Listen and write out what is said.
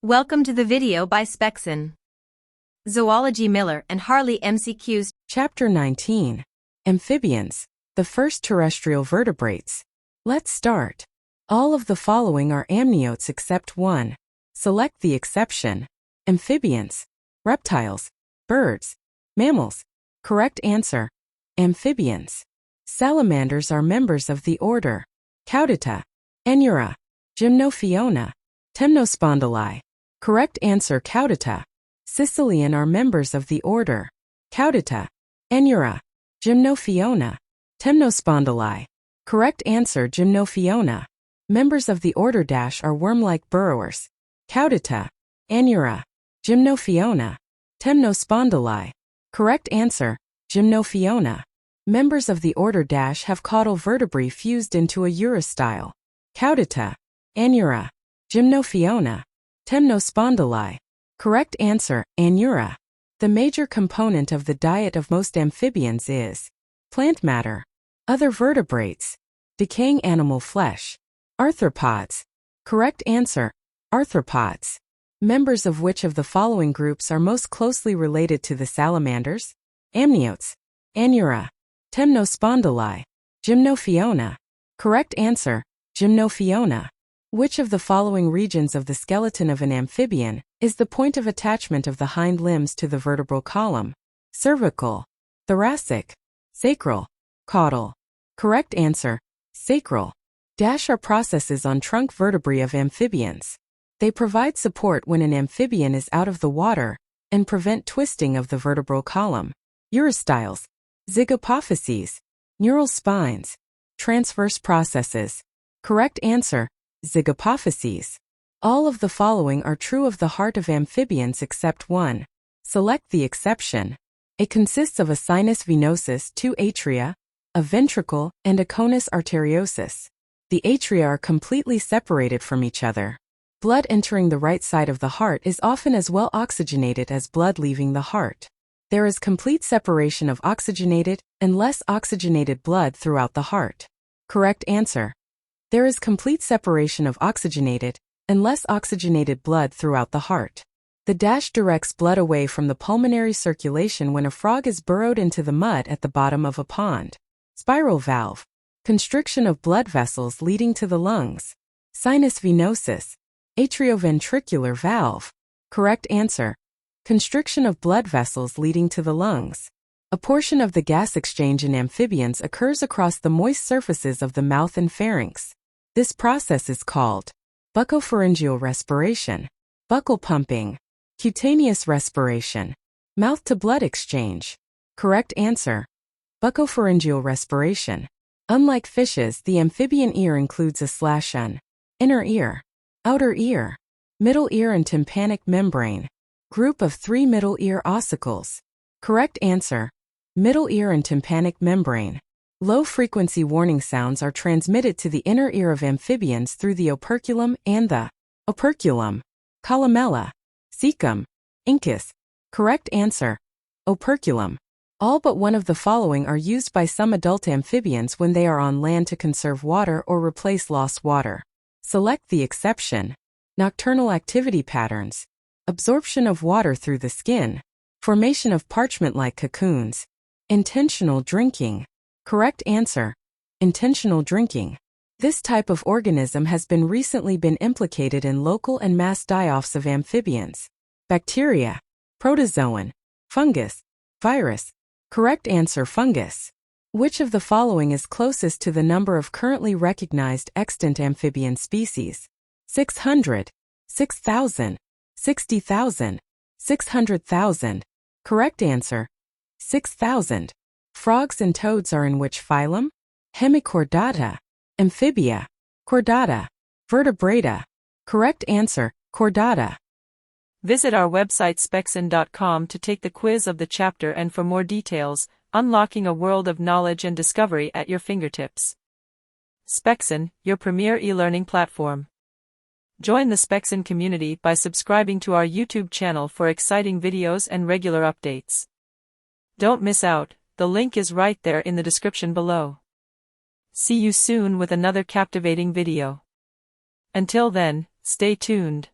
Welcome to the video by Spexin. Zoology Mille and Harley MCQs. Chapter 19. Amphibians, the first terrestrial vertebrates. Let's start. All of the following are amniotes except one. Select the exception. Amphibians, reptiles, birds, mammals. Correct answer. Amphibians. Salamanders are members of the order Caudata, Anura, Gymnophiona, Temnospondyli. Correct answer. Caudata. Sicilian are members of the order Caudata, Anura, Gymnophiona, Temnospondyli. Correct answer. Gymnophiona. Members of the order are worm-like burrowers Caudata, Anura, Gymnophiona, Temnospondyli. Correct answer. Gymnophiona. Members of the order have caudal vertebrae fused into a urostyle Caudata, Anura, Gymnophiona, Temnospondyli. Correct answer. Anura. The major component of the diet of most amphibians is plant matter. Other vertebrates. Decaying animal flesh. Arthropods. Correct answer. Arthropods. Members of which of the following groups are most closely related to the salamanders? Amniotes, Anura, Temnospondyli, Gymnophiona. Correct answer. Gymnophiona. Which of the following regions of the skeleton of an amphibian is the point of attachment of the hind limbs to the vertebral column? Cervical, thoracic, sacral, caudal. Correct answer. Sacral. Are processes on trunk vertebrae of amphibians. They provide support when an amphibian is out of the water and prevent twisting of the vertebral column. Urostyles, zygapophyses, neural spines. Transverse processes. Correct answer. Zygapophyses. All of the following are true of the heart of amphibians except one. Select the exception. It consists of a sinus venosus, two atria, a ventricle, and a conus arteriosus. The atria are completely separated from each other. Blood entering the right side of the heart is often as well oxygenated as blood leaving the heart. There is complete separation of oxygenated and less oxygenated blood throughout the heart. Correct answer. There is complete separation of oxygenated and less oxygenated blood throughout the heart. The directs blood away from the pulmonary circulation when a frog is burrowed into the mud at the bottom of a pond. Spiral valve. Constriction of blood vessels leading to the lungs. Sinus venosus. Atrioventricular valve. Correct answer. Constriction of blood vessels leading to the lungs. A portion of the gas exchange in amphibians occurs across the moist surfaces of the mouth and pharynx. This process is called buccopharyngeal respiration, buccal pumping, cutaneous respiration, mouth-to-blood exchange. Correct answer. Buccopharyngeal respiration. Unlike fishes, the amphibian ear includes a inner ear, outer ear, middle ear and tympanic membrane. Group of 3 middle ear ossicles. Correct answer. Middle ear and tympanic membrane. Low-frequency warning sounds are transmitted to the inner ear of amphibians through the operculum and the operculum, columella, cecum, incus. Correct answer. Operculum. All but one of the following are used by some adult amphibians when they are on land to conserve water or replace lost water. Select the exception. Nocturnal activity patterns. Absorption of water through the skin. Formation of parchment-like cocoons. Intentional drinking. Correct answer. Intentional drinking. This type of organism has recently been implicated in local and mass die-offs of amphibians. Bacteria, protozoan, fungus, virus. Correct answer. Fungus. Which of the following is closest to the number of currently recognized extant amphibian species? 600, 6,000, 60,000, 600,000. Correct answer. 6,000. Frogs and toads are in which phylum? Hemichordata, Amphibia, Chordata, Vertebrata. Correct answer. Chordata. Visit our website spexin.com to take the quiz of the chapter and for more details, unlocking a world of knowledge and discovery at your fingertips. Spexin, your premier e-learning platform. Join the Spexin community by subscribing to our YouTube channel for exciting videos and regular updates. Don't miss out, the link is right there in the description below. See you soon with another captivating video. Until then, stay tuned.